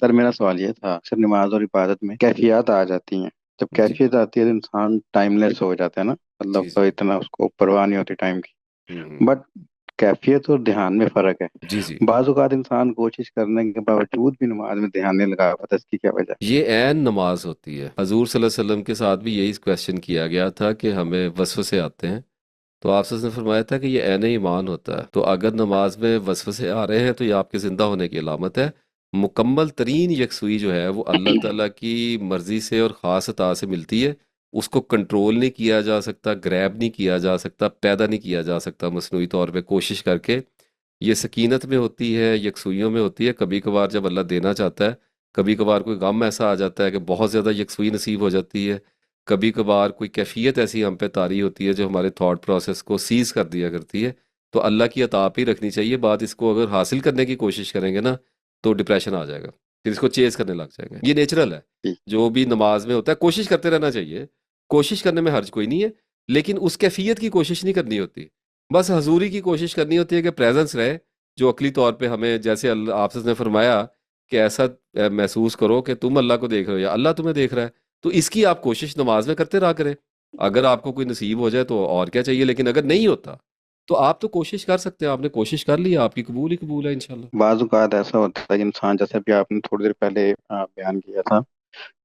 Sir मेरा सवाल ये था, सर नमाज और इबादत में कैफियत आ जाती हैं। जब जी कैफियत आती है तो इंसान टाइमलेस हो जाता है ना, जी मतलब जी। इतना उसको परवाह नहीं होती टाइम की। हम्म। बट कैफियत और ध्यान में फर्क है। जी जी। बाज औक़ात इंसान कोशिश करने के बावजूद भी नमाज में ध्यान नहीं लगा पाता, इसकी क्या वजह ये ऐन नमाज होती है। हजूर सल्लल्लाहु अलैहि वसल्लम के साथ भी यही क्वेश्चन किया गया था कि हमें वसवसे आते हैं, तो आप ने फरमाया था कि ये ऐन ईमान होता है। तो अगर नमाज में वसवसे आ रहे हैं तो ये आपके ज़िंदा होने की अलामत है। मुकम्मल तरीन यकसुई जो है वो अल्लाह है? ताला की मर्ज़ी से और ख़ास अता से मिलती है। उसको कंट्रोल नहीं किया जा सकता, ग्रैब नहीं किया जा सकता, पैदा नहीं किया जा सकता मसनूई तौर पे कोशिश करके। ये सकीनत में होती है, यकसुइयों में होती है। कभी कभार जब अल्लाह देना चाहता है, कभी कभार कोई गम ऐसा आ जाता है कि बहुत ज़्यादा यकसुई नसीब हो जाती है। कभी कभार कोई कैफियत ऐसी हम पे तारी होती है जो हमारे थॉट प्रोसेस को सीज कर दिया करती है। तो अल्लाह की अता पे ही रखनी चाहिए बात। इसको अगर हासिल करने की कोशिश करेंगे ना तो डिप्रेशन आ जाएगा, फिर इसको चेज करने लग जाएंगे। ये नेचुरल है। जी। जो भी नमाज में होता है कोशिश करते रहना चाहिए। कोशिश करने में हर्ज कोई नहीं है, लेकिन उस कैफियत की कोशिश नहीं करनी होती। बस हजूरी की कोशिश करनी होती है कि प्रेजेंस रहे, जो अकली तौर पे हमें, जैसे अल्लाह आपसे ने फरमाया कि ऐसा महसूस करो कि तुम अल्लाह को देख रहे हो या अल्लाह तुम्हें देख रहा है। तो इसकी आप कोशिश नमाज में करते रहा करें। अगर आपको कोई नसीब हो जाए तो और क्या चाहिए, लेकिन अगर नहीं होता तो आप तो कोशिश कर सकते हैं। आपने कोशिश कर ली, आपकी कबूल ही कबूल है इंशाल्लाह। बाज औक़ात ऐसा होता है कि इंसान, जैसे अभी आपने थोड़ी देर पहले बयान किया था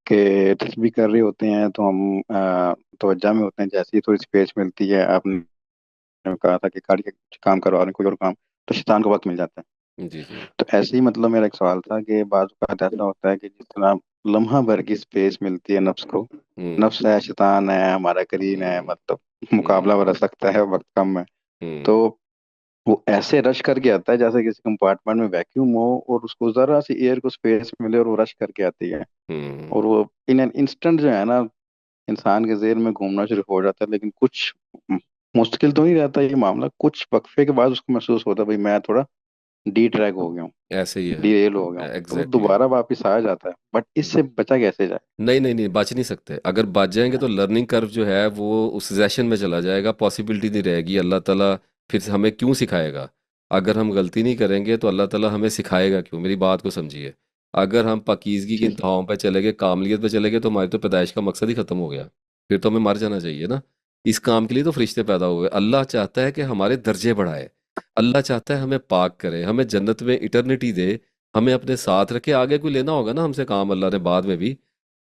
कि तस्बीह कर रहे होते हैं तो हम तवज्जो में होते हैं, जैसे ही थोड़ी स्पेस मिलती है, आपने कहा था कि गाड़ी का काम करवा रहे हैं कोई और काम, तो शैतान को वक्त मिल जाता है। जी जी। तो ऐसे ही मतलब मेरा एक सवाल था कि बाज़ औक़ात ऐसा होता है कि जिस तरह लम्हा भर की स्पेस मिलती है नफ्स को, हम्म नफ्स है, शैतान है, हमारा करीन है, हम्म मतलब हम्म मुकाबला बरस सकता है, वक्त कम है। हम्म तो वो ऐसे रश करके आता है जैसे किसी कंपार्टमेंट में वैक्यूम हो और उसको जरा सी एयर को स्पेस मिले और वो रश करके आती है। हम्म। और वो इन एन इंस्टेंट जो है ना, इंसान के ज़हन में घूमना शुरू हो जाता है। लेकिन कुछ मुश्किल तो नहीं रहता ये मामला, कुछ वक्फे के बाद उसको महसूस होता है भाई मैं थोड़ा डी ट्रैक हो गया हूँ, ऐसे ही है। डिरेल हो गया हूँ, तो वो एग्जैक्टली। दोबारा वापस आ जाता है। बट इससे बचा कैसे जाए? नहीं नहीं नहीं, बच नहीं सकते। अगर बच जाएंगे तो लर्निंग कर्व जो है वो उस सेशन में चला जाएगा, पॉसिबिलिटी नहीं रहेगी। अल्लाह ताला फिर से हमें क्यों सिखाएगा? अगर हम गलती नहीं करेंगे तो अल्लाह ताला हमें सिखाएगा क्यों? मेरी बात को समझिए। अगर हम पाकीज़गी की जी। इंतहाओं पे चले गए, कामलियत पे चले गए, तो हमारी तो पैदाइश का मकसद ही ख़त्म हो गया। फिर तो हमें मर जाना चाहिए ना। इस काम के लिए तो फरिश्ते पैदा हुए। अल्लाह चाहता है कि हमारे दर्जे बढ़ाए। अल्लाह चाहता है हमें पाक करे, हमें जन्नत में इटर्निटी दे, हमें अपने साथ रखे। आगे कोई लेना होगा ना हमसे काम अल्लाह ने बाद में भी।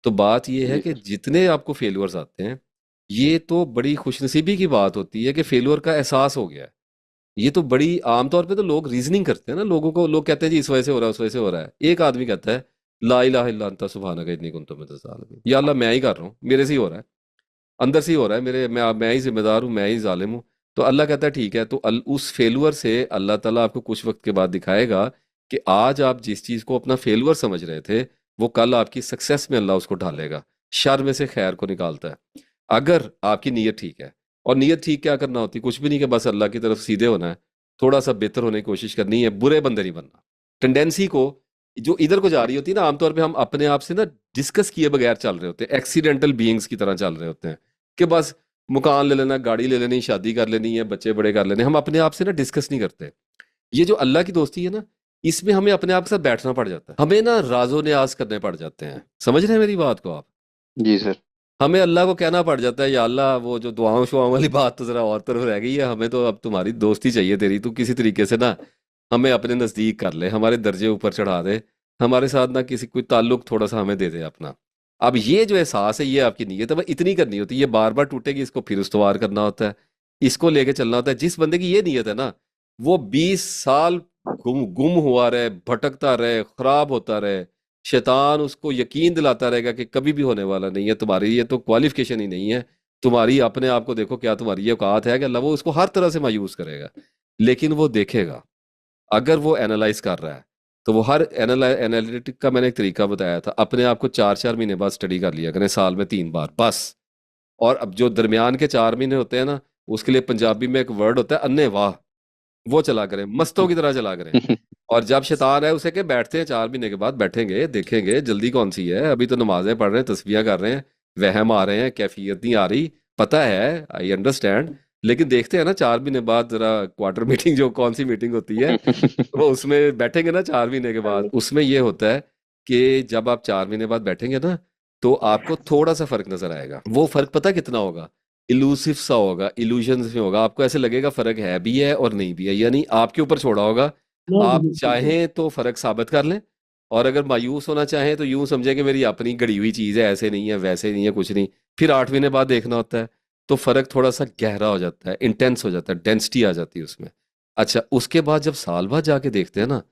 तो बात यह है जी कि सर। जितने आपको फेलियर्स आते हैं, ये तो बड़ी खुशनसीबी की बात होती है कि फेलियर का एहसास हो गया है। ये तो बड़ी आमतौर पे तो लोग रीजनिंग करते हैं ना, लोगों को लोग कहते हैं जी इस वजह से हो रहा है, उस वजह से हो रहा है। एक आदमी कहता है ला इलाहा इल्ला अंता सुब्हानका इन्नी कुन्तु मिनज़ ज़ालिमीन, या अल्लाह मैं ही कर रहा हूँ, मेरे से ही हो रहा है, अंदर से ही हो रहा है, मेरे मैं ही जिम्मेदार हूँ, मैं ही जालिम हूँ। तो अल्लाह कहता है ठीक है। तो उस फेलुअर से अल्लाह ताला आपको कुछ वक्त के बाद दिखाएगा कि आज आप जिस चीज़ को अपना फेलुअर समझ रहे थे, वो कल आपकी सक्सेस में अल्लाह उसको ढालेगा। शर में से खैर को निकालता है, अगर आपकी नीयत ठीक है। और नीयत ठीक क्या करना होती है? कुछ भी नहीं, कि बस अल्लाह की तरफ सीधे होना है, थोड़ा सा बेहतर होने की कोशिश करनी है, बुरे बंदे नहीं बनना। टेंडेंसी को जो इधर को जा रही होती है ना, आमतौर पे हम अपने आप से ना डिस्कस किए बगैर चल रहे होते हैं, एक्सीडेंटल बीइंग्स की तरह चल रहे होते हैं कि बस मकान ले लेना, गाड़ी ले लेनी, शादी कर लेनी है, बच्चे बड़े कर लेने। हम अपने आप से ना डिस्कस नहीं करते। ये जो अल्लाह की दोस्ती है ना, इसमें हमें अपने आप के साथ बैठना पड़ जाता है, हमें ना राजो न्याज करने पड़ जाते हैं। समझ रहे हैं मेरी बात को आप? जी सर। हमें अल्लाह को कहना पड़ जाता है या अल्लाह, वो जो दुआओं शुआओं वाली बात तो जरा और तरफ रह गई है, हमें तो अब तुम्हारी दोस्ती चाहिए तेरी। तू किसी तरीके से ना हमें अपने नज़दीक कर ले, हमारे दर्जे ऊपर चढ़ा दे, हमारे साथ ना किसी कोई ताल्लुक थोड़ा सा हमें दे दे अपना। अब ये जो एहसास है, ये आपकी नीयत है, वह इतनी करनी होती है। ये बार बार टूटेगी, इसको फिर उस्तवार करना होता है, इसको लेके चलना होता है। जिस बंदे की ये नीयत है ना, वो 20 साल गुम गुम हुआ रहे, भटकता रहे, खराब होता रहे, शैतान उसको यकीन दिलाता रहेगा कि कभी भी होने वाला नहीं है, तुम्हारी ये तो क्वालिफिकेशन ही नहीं है, तुम्हारी अपने आप को देखो क्या तुम्हारी ये औकात है, कि अल्लाह वो उसको हर तरह से मायूस करेगा। लेकिन वो देखेगा, अगर वो एनालाइज कर रहा है, तो वो हर एनालिटिक का मैंने एक तरीका बताया था। अपने आप को 4 4 महीने बाद स्टडी कर लिया करें, साल में 3 बार बस। और अब जो दरमियान के 4 महीने होते हैं ना, उसके लिए पंजाबी में एक वर्ड होता है अन्ने वाह, वो चला करें, मस्तों की तरह चला करें। और जब शैतान है उसे के बैठते हैं, 4 महीने के बाद बैठेंगे, देखेंगे जल्दी कौन सी है, अभी तो नमाजें पढ़ रहे हैं, तस्बीह कर रहे हैं, वहम आ रहे हैं, कैफियत नहीं आ रही, पता है, आई अंडरस्टैंड। लेकिन देखते हैं ना 4 महीने बाद जरा क्वार्टर मीटिंग, जो कौन सी मीटिंग होती है, वो उसमें बैठेंगे ना 4 महीने के बाद, उसमें ये होता है कि जब आप 4 महीने बाद बैठेंगे ना, तो आपको थोड़ा सा फर्क नजर आएगा। वो फर्क पता कितना होगा? इलूसिव सा होगा, इल्यूजन में होगा, आपको ऐसे लगेगा फर्क है भी है और नहीं भी है, यानी आपके ऊपर छोड़ा होगा। आप चाहें तो फर्क साबित कर लें, और अगर मायूस होना चाहें तो यूं समझें कि मेरी अपनी गड़ी हुई चीज़ है, ऐसे नहीं है वैसे नहीं है कुछ नहीं। फिर 8 महीने बाद देखना होता है, तो फर्क थोड़ा सा गहरा हो जाता है, इंटेंस हो जाता है, डेंसिटी आ जाती है उसमें। अच्छा, उसके बाद जब साल बाद जाके देखते हैं ना,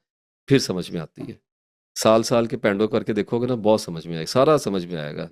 फिर समझ में आती है। साल साल के पेंडो करके देखोगे ना, बहुत समझ में आएगा, सारा समझ में आएगा।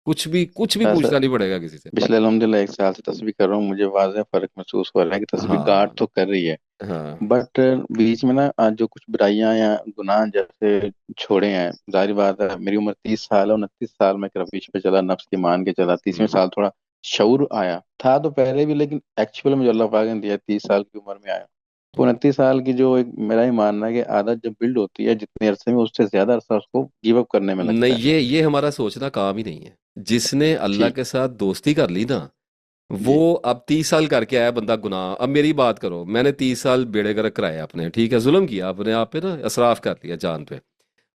कुछ भी ऐसा पूछना नहीं पड़ेगा किसी से। पिछले अल्हम्दुलिल्लाह 1 साल से तस्वीर कर रहा हूँ, मुझे वाज़ह फर्क महसूस हो रहा है कि तस्वीर गार्ड हाँ। तो कर रही है। हाँ। बट बीच में ना आज जो कुछ बुराइयां या गुनाह जैसे छोड़े हैं, जाहिर बात है मेरी उम्र 30 साल है, 29 साल में एक रवीश पे चला, नफ्स की मान के चला, 30वें हम्म। साल थोड़ा शऊर आया था तो पहले भी, लेकिन एक्चुअल में जो अल्लाह पाक ने दिया 30 साल की उम्र में आया। तो 29 साल की जो एक मेरा ही मानना है कि आदत जब बिल्ड होती है जितने अरसे में, उससे ज्यादा अरसा उसको गिव अप करने में नहीं, लगता है। ये हमारा सोचना काम ही नहीं है। जिसने अल्लाह ठीक। के साथ दोस्ती कर ली ना, वो जी। अब 30 साल करके आया बंदा गुनाह। अब मेरी बात करो, मैंने 30 साल बेड़े गर्क कराए अपने, ठीक है, जुल्म किया अपने आप पे ना, असराफ कर लिया जान पे।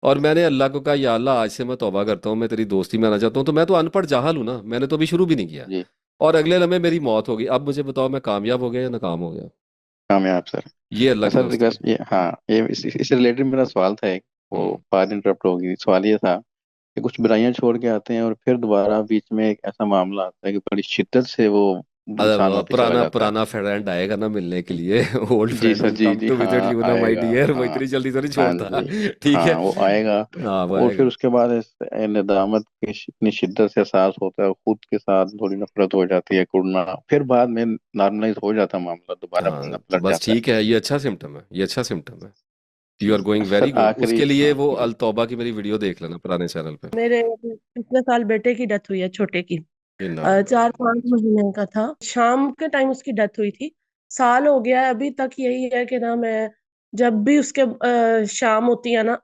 और मैंने अल्लाह को कहा, या अल्लाह आज से मैं तौबा करता हूँ, मैं तेरी दोस्ती में आना चाहता हूँ। तो मैं तो अनपढ़ जाहल हूँ ना, मैंने तो अभी शुरू भी नहीं किया। जी। और अगले लम्हे मेरी मौत होगी। अब मुझे बताओ, मैं कामयाब हो गया या नाकाम हो गया? कामयाब सर। ये अल्लाह की सर दोस्ती है। रिक्वेस्ट ये, हाँ, ये इससे रिलेटेड मेरा सवाल था एक, वो हम्म। बात इंटरप्ट होगी। सवाल ये था कि कुछ बुराइयां छोड़ के आते हैं और फिर दोबारा बीच में एक ऐसा मामला आता है कि बड़ी शिद्दत से वो अरे इंसान वापस चला पुराना जाता है। पुराना फ्रेंड आएगा ना मिलने के लिए, ओल्ड जी फ्रेंड सर, विल जी कम जी, टू विजिट हाँ यू ना माय आएगा। डियर, वो हाँ। इतनी जल्दी तो नहीं हाँ छोड़ता। जी। ठीक है। हाँ वो आएगा। हाँ, वो और फिर आएगा। उसके बाद नदामत की इतनी शिद्दत से एहसास होता है, खुद के साथ थोड़ी नफरत हो जाती है, कुड़ना, फिर बाद में नॉर्मलाइज हो जाता है मामला, दोबारा हाँ, बंदा तो पलट बस जाता है। ठीक है, ये अच्छा सिम्टम है, ये अच्छा सिम्टम है। You are going sir very good. आखिरी, उसके लिए हाँ वो जी। अल तौबा की मेरी वीडियो देख लेना पुराने चैनल पे। मेरे पिछले साल बेटे की डेथ हुई है, छोटे की। इन्ना लिल्लाह। 4-5 महीने का था, शाम के टाइम उसकी डेथ हुई थी। साल हो गया है, अभी तक यही है कि ना, मैं जब भी उसके शाम होती है ना,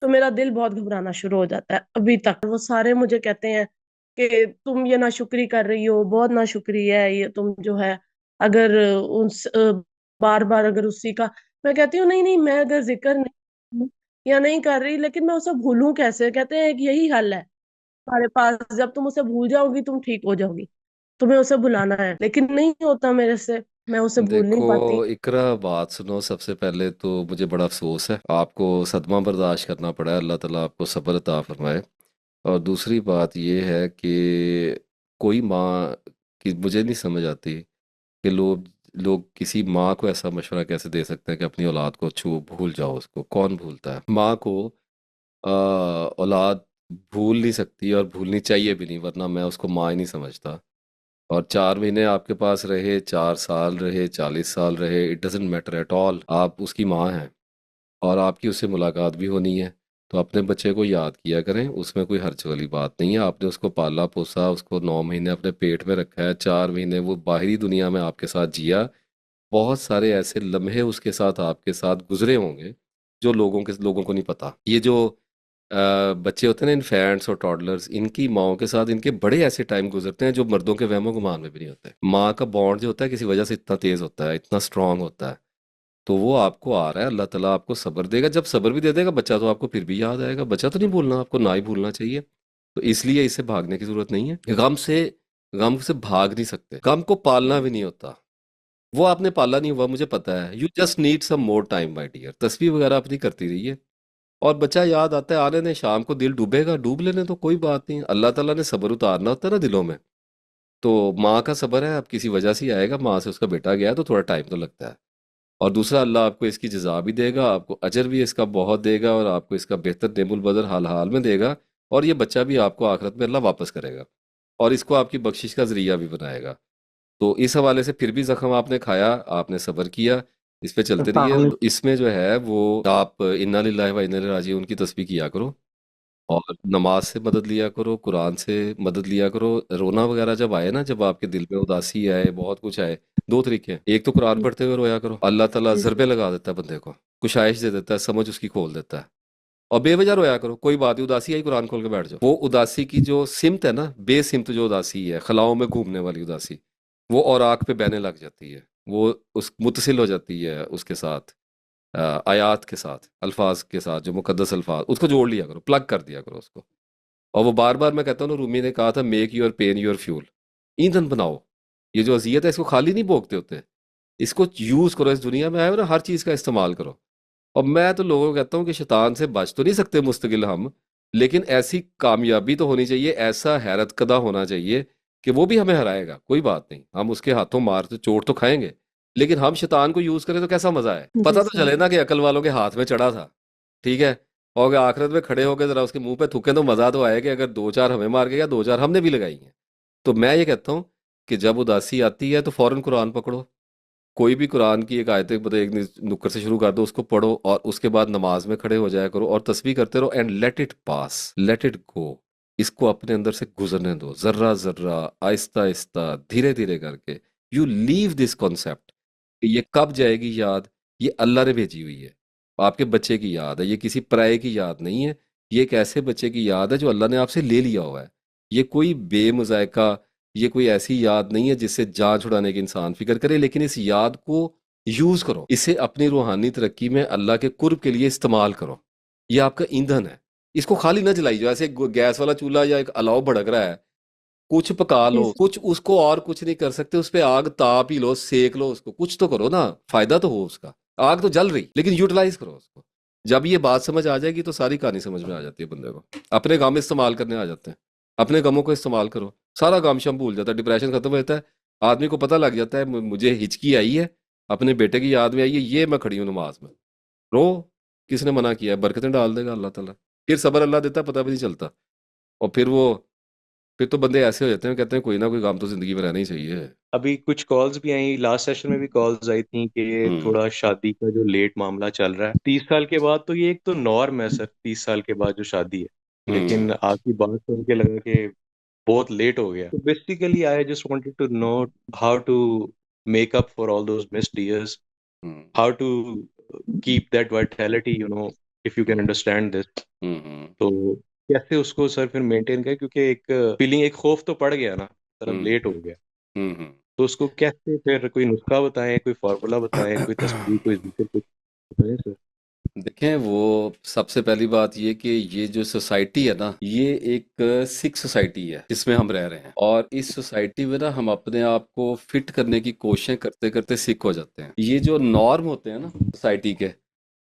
तो मेरा दिल बहुत घबराना शुरू हो जाता है। अभी तक वो सारे मुझे कहते हैं कि तुम ये नाशुक्री कर रही हो, बहुत नाशुक्री है ये तुम जो है। अगर उस बार बार अगर उसी का, मैं कहती हूँ नहीं नहीं, मैं अगर जिक्र नहीं या नहीं कर रही, लेकिन मैं उसे भूलूं कैसे? कहते हैं कि यही हल है हमारे पास, जब तुम उसे भूल जाओगी तुम ठीक हो जाओगी। तुम्हें उसे भुलाना है, लेकिन नहीं होता मेरे से, मैं उसे भूल नहीं देखो पाती। इकरा, बात सुनो, सबसे पहले तो मुझे बड़ा अफसोस है, आपको सदमा बर्दाश्त करना पड़ा है, अल्लाह ताला आपको सब्र अता फरमाए। और दूसरी बात ये है कि कोई माँ की मुझे नहीं समझ आती कि लोग लोग किसी माँ को ऐसा मशवरा कैसे दे सकते हैं कि अपनी औलाद को छू भूल जाओ। उसको कौन भूलता है? माँ को औलाद भूल नहीं सकती और भूलनी चाहिए भी नहीं, वरना मैं उसको माँ ही नहीं समझता। और 4 महीने आपके पास रहे, 4 साल रहे, 40 साल रहे, it doesn't matter at all, आप उसकी माँ हैं और आपकी उससे मुलाकात भी होनी है। तो अपने बच्चे को याद किया करें, उसमें कोई हर्ज वाली बात नहीं है। आपने उसको पाला पोसा, उसको 9 महीने अपने पेट में रखा है, 4 महीने वो बाहरी दुनिया में आपके साथ जिया। बहुत सारे ऐसे लम्हे उसके साथ आपके साथ गुजरे होंगे जो लोगों को नहीं पता। ये जो बच्चे होते हैं ना, इन्फेंट्स और टॉडलर्स, इनकी माओं के साथ इनके बड़े ऐसे टाइम गुजरते हैं जो मर्दों के वहमो गुमान में भी नहीं होते। माँ का बॉन्ड जो होता है किसी वजह से इतना तेज होता है, इतना स्ट्रांग होता है। तो वो आपको आ रहा है, अल्लाह ताला आपको सब्र देगा। जब सब्र भी दे देगा बच्चा, तो आपको फिर भी याद आएगा। बच्चा तो नहीं भूलना, आपको ना ही भूलना चाहिए। तो इसलिए इससे भागने की जरूरत नहीं है। गम से भाग नहीं सकते, गम को पालना भी नहीं होता। वो आपने पाला नहीं हुआ, मुझे पता है। You just need some more time my dear. तस्वीर वगैरह अपनी करती रहिए, और बच्चा याद आता है, आने ने शाम को दिल डूबेगा, डूब लेने तो कोई बात नहीं। अल्लाह ताला ने सब्र उतारना होता है ना दिलों में। तो माँ का सब्र है, अब किसी वजह से ही आएगा, माँ से उसका बेटा गया है, तो थोड़ा टाइम तो लगता है। और दूसरा, अल्लाह आपको इसकी जज़ा भी देगा, आपको अजर भी इसका बहुत देगा, और आपको इसका बेहतर नेमुल बदल हाल हाल में देगा। और ये बच्चा भी आपको आखिरत में अल्लाह वापस करेगा, और इसको आपकी बख्शिश का जरिया भी बनाएगा। तो इस हवाले से फिर भी जख्म आपने खाया, आपने सब्र किया, इस पे चलते रहिए। अस्सलाम तो इसमें जो है वो आप इन्ना लिल्लाहि व इन्ना इलैहि राजिऊन की तस्बीह किया करो, और नमाज से मदद लिया करो, कुरान से मदद लिया करो। रोना वगैरह जब आए ना, जब आपके दिल में उदासी आए, बहुत कुछ आए, दो तरीके हैं। एक तो कुरान पढ़ते हुए रोया करो, अल्लाह ताला जी ज़रबे लगा देता है बंदे को, कुशाइश दे देता है, समझ उसकी खोल देता है। और बेवजह रोया करो, कोई बात नहीं, उदासी आई, कुरान खोल के बैठ जाओ। वो उदासी की जो सिमत है ना, बेसिमत जो उदासी है, खलाओं में घूमने वाली उदासी, वो और आँख पे बहने लग जाती है, वो उस मुतसिल हो जाती है उसके साथ। आयात के साथ, अल्फाज के साथ, जो मुकद्दस अल्फाज, उसको जोड़ लिया करो, प्लग कर दिया करो उसको। और वो बार बार, मैं कहता हूँ ना, रूमी ने कहा था, make your pain your fuel, ईंधन बनाओ। ये जो अजियत है, इसको खाली नहीं भोगते होते, इसको यूज करो। इस दुनिया में आए हो ना, हर चीज का इस्तेमाल करो। और मैं तो लोगों को कहता हूँ कि शैतान से बच तो नहीं सकते मुस्तकिल हम, लेकिन ऐसी कामयाबी तो होनी चाहिए, ऐसा हैरत कदा होना चाहिए कि वो भी हमें हराएगा, कोई बात नहीं, हम उसके हाथों मार तो चोट तो खाएंगे, लेकिन हम शैतान को यूज करें तो कैसा मजा है। जी पता तो सर। चले ना कि अकल वालों के हाथ में चढ़ा था, ठीक है। और अगर आखिरत में खड़े होकर जरा उसके मुंह पे थूके तो मजा तो आए कि अगर दो चार हमें मार के गया, दो चार हमने भी लगाई हैं। तो मैं ये कहता हूँ कि जब उदासी आती है तो फौरन कुरान पकड़ो, कोई भी कुरान की एक आयत, मतलब एक नुक्कर से शुरू कर दो, उसको पढ़ो, और उसके बाद नमाज में खड़े हो जाया करो और तस्बीह करते रहो, and let it pass, let it go. इसको अपने अंदर से गुजरने दो, जर्रा जर्रा, आहिस्ता आहिस्ता, धीरे धीरे करके। यू लीव दिस कॉन्सेप्ट कि ये कब जाएगी याद, ये अल्लाह ने भेजी हुई है, आपके बच्चे की याद है, ये किसी पराये की याद नहीं है। ये एक ऐसे बच्चे की याद है जो अल्लाह ने आपसे ले लिया हुआ है। ये कोई बेमुज़ायका, ये कोई ऐसी याद नहीं है जिससे जान छुड़ाने की इंसान फिक्र करे, लेकिन इस याद को यूज करो, इसे अपनी रूहानी तरक्की में अल्लाह के कुर्ब के लिए इस्तेमाल करो। ये आपका ईंधन है, इसको खाली ना जलाई जाओ ऐसे गैस वाला चूल्हा या एक अलाव भड़क रहा है, कुछ पका जी लो, कुछ उसको, और कुछ नहीं कर सकते, उस पे आग ताप ही लो, सेक लो उसको, कुछ तो करो ना, फायदा तो हो उसका। आग तो जल रही, लेकिन यूटिलाइज करो उसको। जब ये बात समझ आ जाएगी तो सारी कहानी समझ में आ जाती है बंदे को, अपने काम इस्तेमाल करने आ जाते हैं। अपने गमों को इस्तेमाल करो, सारा काम शाम भूल जाता है, डिप्रेशन खत्म हो जाता है। आदमी को पता लग जाता है, मुझे हिचकी आई है, अपने बेटे की याद में आई है, ये मैं खड़ी हूँ नमाज में, रो, किसने मना किया है, बरकतें डाल देगा अल्लाह ताला। फिर सबर अल्लाह देता है, पता भी नहीं चलता। और फिर तो बंदे ऐसे हो जाते हैं, कहते हैं कोई ना कोई काम तो जिंदगी में रहना ही चाहिए। अभी कुछ कॉल्स भी आई, लास्ट सेशन में भी कॉल्स आई थी कि ये हम्म। थोड़ा शादी का जो लेट मामला चल रहा है 30 साल के बाद, तो ये एक तो नॉर्म है सर, 30 साल के बाद जो शादी है। हम्म। लेकिन आपकी बात सुन के लगा कि बहुत लेट हो गया। तो basically I just wanted to know how to make up for all those missed years, hmm. How to keep that vitality, if you can understand this. Hmm. तो कैसे उसको सर फिर मेंटेन करें, क्योंकि एक फीलिंग, एक खौफ तो पड़ गया ना सर, अब लेट हो गया। हम्म। तो उसको कैसे, फिर कोई नुस्खा बताएं, कोई फार्मूला बताएं, कोई तस्वीर, कोई जिक्र, कुछ बताएं सर। देखें, वो सबसे पहली बात ये कि ये जो सोसाइटी है ना, ये एक सिख सोसाइटी है जिसमें हम रह रहे हैं, और इस सोसाइटी में ना हम अपने आप को फिट करने की कोशिशें करते करते सिख हो जाते हैं। ये जो नॉर्म होते हैं ना सोसाइटी के,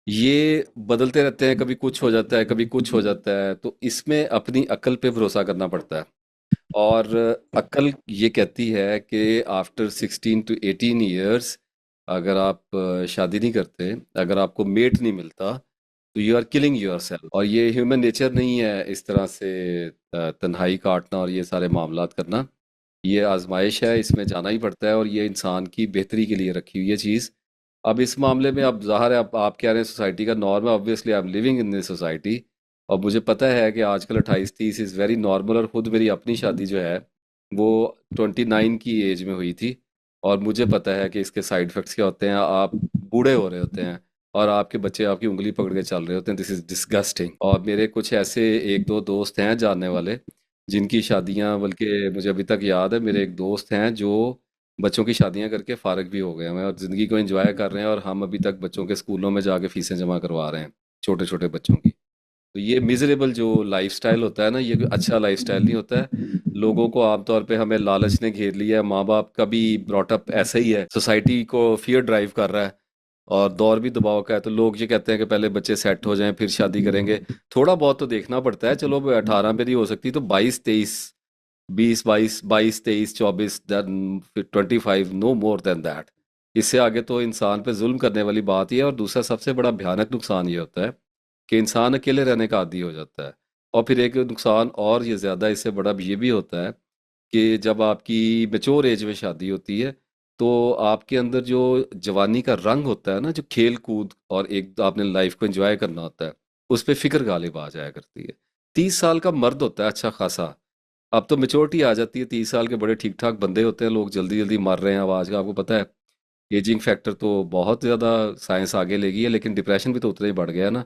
ये बदलते रहते हैं, कभी कुछ हो जाता है, कभी कुछ हो जाता है, तो इसमें अपनी अकल पे भरोसा करना पड़ता है। और अकल ये कहती है कि आफ्टर 16 to 18 ईयर्स, अगर आप शादी नहीं करते, अगर आपको मेट नहीं मिलता, तो you are killing yourself. और ये ह्यूमन नेचर नहीं है इस तरह से तन्हाई काटना और ये सारे मामलात करना। ये आजमाइश है, इसमें जाना ही पड़ता है, और ये इंसान की बेहतरी के लिए रखी हुई है चीज़। अब इस मामले में, अब ज़ाहिर है, आप कह रहे हैं सोसाइटी का नॉर्म है, obviously I am living in this society, और मुझे पता है कि आजकल 28-30 इज़ वेरी नॉर्मल। और ख़ुद मेरी अपनी शादी जो है वो 29 की एज में हुई थी, और मुझे पता है कि इसके साइड इफ़ेक्ट्स क्या होते हैं। आप बूढ़े हो रहे होते हैं और आपके बच्चे आपकी उंगली पकड़ के चल रहे होते हैं, दिस इज़ डिस्गस्टिंग। और मेरे कुछ ऐसे एक दो दोस्त हैं जानने वाले, जिनकी शादियां, बल्कि मुझे अभी तक याद है, मेरे एक दोस्त हैं जो बच्चों की शादियां करके फारग भी हो गए हैं और ज़िंदगी को एंजॉय कर रहे हैं, और हम अभी तक बच्चों के स्कूलों में जाके फीसें जमा करवा रहे हैं, छोटे छोटे बच्चों की। तो ये मिजरेबल जो लाइफस्टाइल होता है ना, ये कोई अच्छा लाइफस्टाइल नहीं होता है। लोगों को आमतौर पे, हमें लालच ने घेर लिया है, माँ बाप का भी ब्रॉटअप ऐसा ही है, सोसाइटी को फियर ड्राइव कर रहा है, और दौर भी दबाव का है। तो लोग ये कहते हैं कि पहले बच्चे सेट हो जाएं फिर शादी करेंगे। थोड़ा बहुत तो देखना पड़ता है, चलो 18 पे नहीं हो सकती तो 22-23, 20-22, 22-23, 24, देन फिर 25, नो मोर देन दैट। इससे आगे तो इंसान पे जुल्म करने वाली बात ही है। और दूसरा सबसे बड़ा भयानक नुकसान ये होता है कि इंसान अकेले रहने का आदी हो जाता है। और फिर एक नुकसान और ये ज़्यादा इससे बड़ा ये भी होता है कि जब आपकी मेच्योर एज में शादी होती है, तो आपके अंदर जो जवानी का रंग होता है ना, जो खेल कूद और एक आपने लाइफ को एंजॉय करना होता है, उस पर फिक्र गालिब आ जाया करती है। 30 साल का मर्द होता है अच्छा खासा, अब तो मेच्योरिटी आ जाती है, 30 साल के बड़े ठीक ठाक बंदे होते हैं, लोग जल्दी जल्दी मर रहे हैं। अब आज का आपको पता है, एजिंग फैक्टर तो बहुत ज़्यादा साइंस आगे ले गई है, लेकिन डिप्रेशन भी तो उतना ही बढ़ गया ना।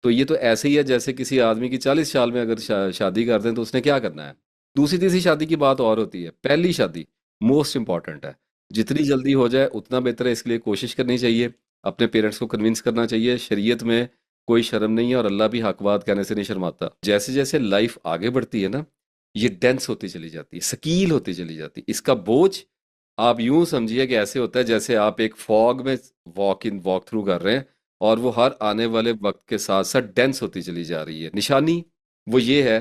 तो ये तो ऐसे ही है जैसे किसी आदमी की 40 साल में अगर शादी कर दें तो उसने क्या करना है। दूसरी तीसरी शादी की बात और होती है, पहली शादी मोस्ट इंपॉर्टेंट है, जितनी जल्दी हो जाए उतना बेहतर है, इसके लिए कोशिश करनी चाहिए। अपने पेरेंट्स को कन्विंस करना चाहिए। शरीयत में कोई शर्म नहीं है और अल्लाह भी हक बात कहने से नहीं शर्माता। जैसे जैसे लाइफ आगे बढ़ती है ना, ये डेंस होती चली जाती है, सकील होती चली जाती है। इसका बोझ आप यूं समझिए कि ऐसे होता है जैसे आप एक फॉग में वॉक थ्रू कर रहे हैं और वो हर आने वाले वक्त के साथ साथ डेंस होती चली जा रही है। निशानी वो ये है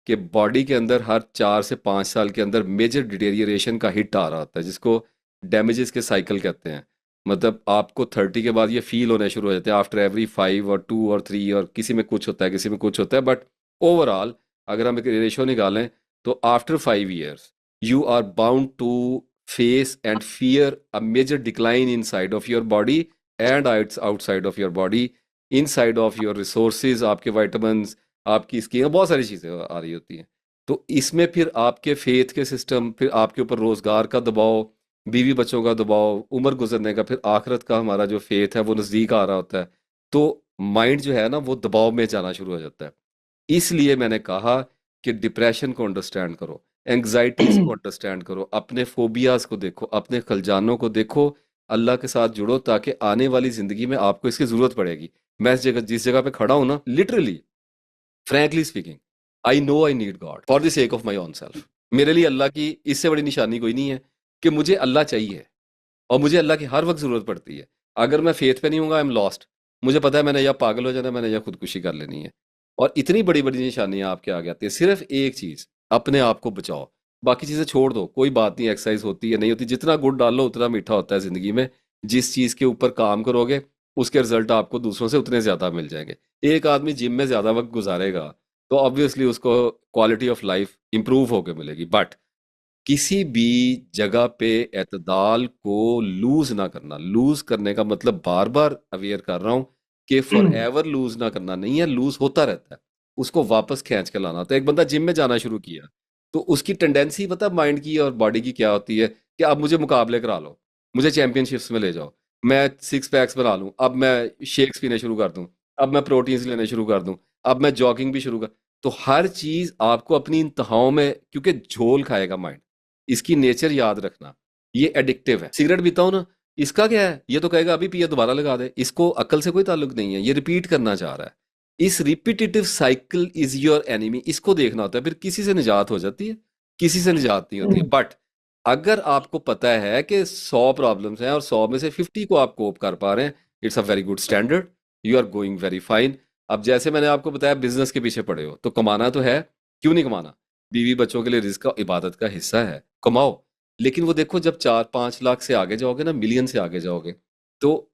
कि बॉडी के अंदर हर 4 से 5 साल के अंदर मेजर डिटेरियरेशन का हिट आ रहा होता है, जिसको डैमेजेस के साइकिल कहते हैं। मतलब आपको 30 के बाद ये फील होने शुरू हो जाते हैं आफ्टर एवरी 5 और 2 और 3, और किसी में कुछ होता है किसी में कुछ होता है, बट ओवरऑल अगर हम एक रेशो निकालें तो after 5 years you are bound to face and fear a major decline inside of your body and outside of your body, inside of your resources, आपके vitamins, आपकी स्किन, बहुत सारी चीज़ें आ रही होती हैं। तो इसमें फिर आपके फेथ के सिस्टम, फिर आपके ऊपर रोजगार का दबाव, बीवी बच्चों का दबाव, उम्र गुजरने का, फिर आखिरत का हमारा जो फेथ है वो नज़दीक आ रहा होता है। तो माइंड जो है ना वो दबाव में जाना शुरू हो जाता है। इसलिए मैंने कहा कि डिप्रेशन को अंडरस्टैंड करो, एंग्जाइटीज को अंडरस्टैंड करो, अपने फोबियाज को देखो, अपने खलजानों को देखो, अल्लाह के साथ जुड़ो, ताकि आने वाली जिंदगी में आपको इसकी जरूरत पड़ेगी। मैं जिस जगह पे खड़ा हूं ना, literally frankly speaking, I know I need God for the sake of my own self. मेरे लिए अल्लाह की इससे बड़ी निशानी कोई नहीं है कि मुझे अल्लाह चाहिए, और मुझे अल्लाह की हर वक्त ज़रूरत पड़ती है। अगर मैं फेथ पे नहीं हूँगा, आई एम लॉस्ट। मुझे पता है मैंने या पागल हो जाना है, मैंने या खुदकुशी कर लेनी है। और इतनी बड़ी बड़ी निशानियां आपके आगे आती है। सिर्फ एक चीज़, अपने आप को बचाओ, बाकी चीज़ें छोड़ दो। कोई बात नहीं, एक्सरसाइज होती है नहीं होती, जितना गुड़ डालो उतना मीठा होता है ज़िंदगी में। जिस चीज़ के ऊपर काम करोगे उसके रिजल्ट आपको दूसरों से उतने ज़्यादा मिल जाएंगे। एक आदमी जिम में ज़्यादा वक्त गुजारेगा तो ऑब्वियसली उसको क्वालिटी ऑफ लाइफ इंप्रूव होकर मिलेगी, बट किसी भी जगह पे एतदाल को लूज ना करना। लूज करने का मतलब बार बार अवेयर कर रहा हूं कि फॉर एवर लूज ना करना नहीं है, लूज होता रहता है, उसको वापस खींच के लाना होता है। एक बंदा जिम में जाना शुरू किया तो उसकी टेंडेंसी पता माइंड की और बॉडी की क्या होती है कि अब मुझे मुकाबले करा लो, मुझे चैंपियनशिप्स में ले जाओ, मैं 6 पैक्स बना लूं, अब मैं शेक्स पीने शुरू कर दूं, अब मैं प्रोटीन्स लेने शुरू कर दूं, अब मैं जॉगिंग भी शुरू कर। तो हर चीज आपको अपनी इंतहाओं में, क्योंकि झोल खाएगा माइंड, इसकी नेचर याद रखना। ये एडिक्टिव है। सिगरेट पीता हूं ना, इसका क्या है, ये तो कहेगा अभी पिया दोबारा लगा दे। इसको अक्ल से कोई ताल्लुक नहीं है, ये रिपीट करना चाह रहा है। इस repetitive cycle is your enemy, इसको देखना होता है। फिर किसी से निजात हो जाती है, किसी से निजात नहीं होती है। बट अगर आपको पता है कि 100 प्रॉब्लम्स हैं और 100 में से 50 को आप कोप कर पा रहे हैं, it's a very good standard, you are going very fine. अब जैसे मैंने आपको बताया बिजनेस के पीछे पड़े हो तो कमाना तो है, क्यों नहीं कमाना। बीवी बच्चों के लिए रिस्क का इबादत का हिस्सा है, कमाओ। लेकिन वो देखो जब 4-5 लाख से आगे जाओगे ना, मिलियन से आगे जाओगे, तो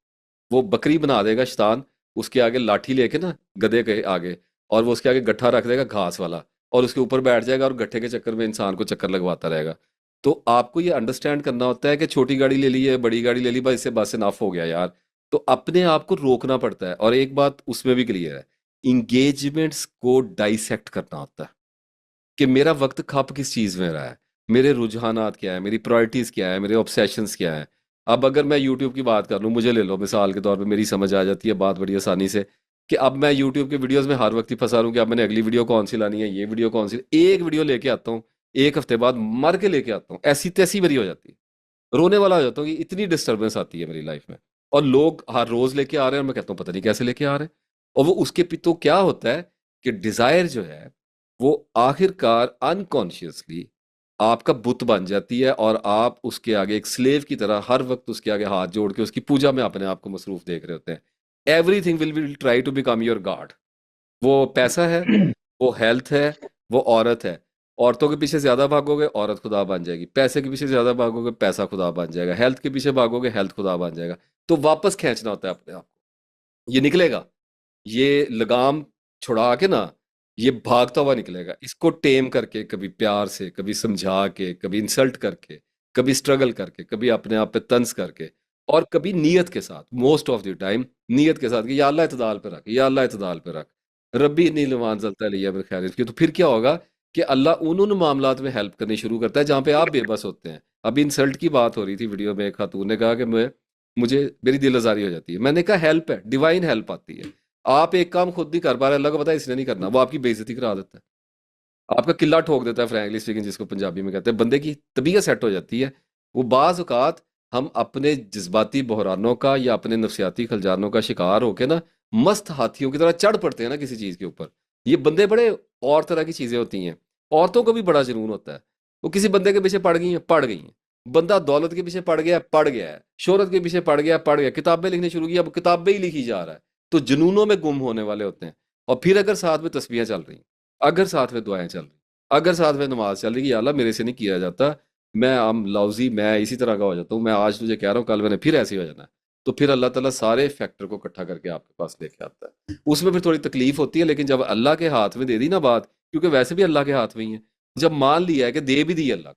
वो बकरी बना देगा शैतान, उसके आगे लाठी लेके ना गधे के आगे, और वो उसके आगे गट्ठा रख देगा घास वाला, और उसके ऊपर बैठ जाएगा और गट्ठे के चक्कर में इंसान को चक्कर लगवाता रहेगा। तो आपको ये अंडरस्टैंड करना होता है कि छोटी गाड़ी ले ली है, बड़ी गाड़ी ले ली, बस इससे बस इनफ हो गया यार। तो अपने आप को रोकना पड़ता है। और एक बात उसमें भी क्लियर है, इंगेजमेंट्स को डाइसेक्ट करना होता है कि मेरा वक्त खप किस चीज़ में रहा है, मेरे रुझानात क्या है, मेरी प्रायोरिटीज़ क्या है, मेरे ऑब्सेशंस क्या है। अब अगर मैं यूट्यूब की बात कर लूँ, मुझे ले लो मिसाल के तौर पे, मेरी समझ आ जाती है बात बड़ी आसानी से कि अब मैं यूट्यूब के वीडियोस में हर वक्त ही फंसा रहूँ कि अब मैंने अगली वीडियो कौन सी लानी है, ये वीडियो कौन सी। एक वीडियो लेके आता हूँ, एक हफ्ते बाद मर के लेके आता हूँ, ऐसी तैसी मेरी हो जाती है, रोने वाला हो जाता हूँ कि इतनी डिस्टर्बेंस आती है मेरी लाइफ में। और लोग हर रोज लेके आ रहे हैं और मैं कहता हूँ पता नहीं कैसे लेके आ रहे हैं। और वो उसके तो क्या होता है कि डिजायर जो है वो आखिरकार अनकॉन्शियसली आपका बुत बन जाती है, और आप उसके आगे एक स्लेव की तरह हर वक्त उसके आगे हाथ जोड़ के उसकी पूजा में अपने आप को मसरूफ देख रहे होते हैं। Everything will try to become your god. वो पैसा है, वो हेल्थ है, वो औरत है। औरतों के पीछे ज्यादा भागोगे औरत खुदा बन जाएगी, पैसे के पीछे ज्यादा भागोगे पैसा खुदा बन जाएगा, हेल्थ के पीछे भागोगे हेल्थ खुदा बन जाएगा। तो वापस खींचना होता है अपने आप को। ये निकलेगा, ये लगाम छुड़ा के ना, ये भागता हुआ निकलेगा। इसको टेम करके, कभी प्यार से, कभी समझा के, कभी इंसल्ट करके, कभी स्ट्रगल करके, कभी अपने आप पे तंज करके, और कभी नीयत के साथ, मोस्ट ऑफ द टाइम नीयत के साथ कि या अल्लाह इत्दाल पे रख, या अल्लाह इत्दाल पे रख, रब्बी नहीं लवान जलता लिया मेरे ख्याल की। तो फिर क्या होगा कि अल्लाह उन मामलात में हेल्प करनी शुरू करता है जहां पे आप बेबस होते हैं। अभी इंसल्ट की बात हो रही थी वीडियो में, एक खातून ने कहा कि मुझे मेरी दिल आजारी हो जाती है। मैंने कहा हेल्प है, डिवाइन हेल्प आती है। आप एक काम खुद नहीं कर पा रहे, अल्लाह को पता है इसने नहीं करना, वो आपकी बेइज्जती करा देता है, आपका किला ठोक देता है, फ्रैंकली स्पीकिंग जिसको पंजाबी में कहते हैं। बंदे की तबीयत सेट हो जाती है। वो बाज औकात हम अपने जज्बाती बहरानों का या अपने नफसियाती खलजानों का शिकार होके ना मस्त हाथियों की तरह चढ़ पड़ते हैं ना किसी चीज के ऊपर। ये बंदे बड़े और तरह की चीजें होती हैं। औरतों को भी बड़ा जुनून होता है, वो किसी बंदे के पीछे पड़ गई हैं। बंदा दौलत के पीछे पड़ गया है, शोहरत के पीछे पड़ गया, किताबें लिखनी शुरू की, अब किताबें ही लिखी जा रहा है। तो जुनूनों में गुम होने वाले होते हैं। और फिर अगर साथ में तस्बीहें चल रही, अगर साथ में दुआएं चल रही, अगर साथ में नमाज चल रही कि या अल्लाह मेरे से नहीं किया जाता, मैं आम लाउजी, मैं इसी तरह का हो जाता हूँ, मैं आज तुझे कह रहा हूँ कल मैंने फिर ऐसे ही हो जाना है। तो फिर अल्लाह ताला सारे फैक्टर को इकट्ठा करके आपके पास लेके आता है। उसमें फिर थोड़ी तकलीफ होती है, लेकिन जब अल्लाह के हाथ में दे दी ना बात, क्योंकि वैसे भी अल्लाह के हाथ में ही है, जब मान लिया है कि दे भी दी अल्लाह,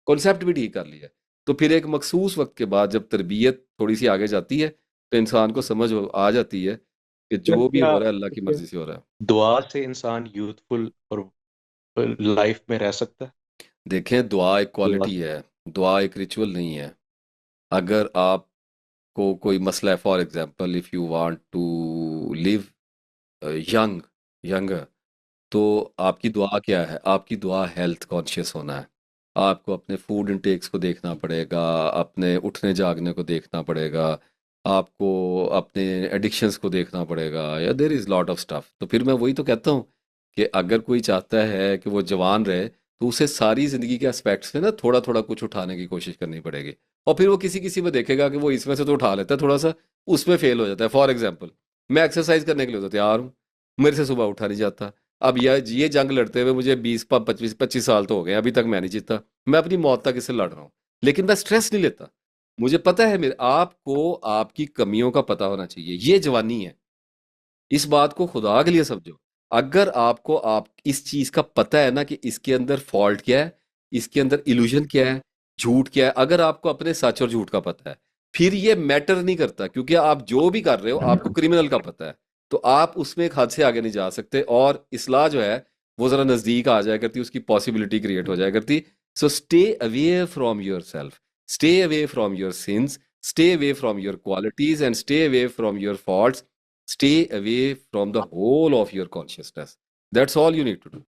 कॉन्सेप्ट भी ठीक कर लिया है, तो फिर एक मखसूस वक्त के बाद जब तरबियत थोड़ी सी आगे जाती है, तो इंसान को समझ आ जाती है कि जो भी क्या हो रहा है अल्लाह की मर्जी से हो रहा है। दुआ से इंसान यूथफुल और लाइफ में रह सकता है? देखें, दुआ एक दुआ क्वालिटी है, दुआ एक रिचुअल नहीं है। अगर आपको कोई मसला है, for example if you want to live young younger, तो आपकी दुआ क्या है? आपकी दुआ हेल्थ कॉन्शियस होना है। आपको अपने फूड इंटेक्स को देखना पड़ेगा, अपने उठने जागने को देखना पड़ेगा, आपको अपने एडिक्शंस को देखना पड़ेगा, या there is lot of stuff. तो फिर मैं वही तो कहता हूँ कि अगर कोई चाहता है कि वो जवान रहे, तो उसे सारी ज़िंदगी के एस्पेक्ट्स में ना थोड़ा थोड़ा कुछ उठाने की कोशिश करनी पड़ेगी। और फिर वो किसी किसी में देखेगा कि वो इसमें से तो उठा लेता है थोड़ा सा, उसमें फेल हो जाता है। फॉर एग्जाम्पल, मैं एक्सरसाइज करने के लिए तो तैयार हूँ, मेरे से सुबह उठा नहीं जाता। अब ये जंग लड़ते हुए मुझे 25 साल तो हो गए, अभी तक मैं नहीं जीता। मैं अपनी मौत तक इससे लड़ रहा हूँ, लेकिन मैं स्ट्रेस नहीं लेता। मुझे पता है, मेरे आपको आपकी कमियों का पता होना चाहिए, ये जवानी है। इस बात को खुदा के लिए समझो। अगर आपको आप इस चीज का पता है ना कि इसके अंदर फॉल्ट क्या है, इसके अंदर इल्यूजन क्या है, झूठ क्या है, अगर आपको अपने सच और झूठ का पता है, फिर ये मैटर नहीं करता, क्योंकि आप जो भी कर रहे हो आपको क्रिमिनल का पता है, तो आप उसमें एक हद से आगे नहीं जा सकते। और इस्लाह जो है वो जरा नजदीक आ जाया करती, उसकी पॉसिबिलिटी क्रिएट हो जाया करती। So stay away from your self, stay away from your sins, stay away from your qualities and stay away from your faults, stay away from the whole of your consciousness. That's all you need to do.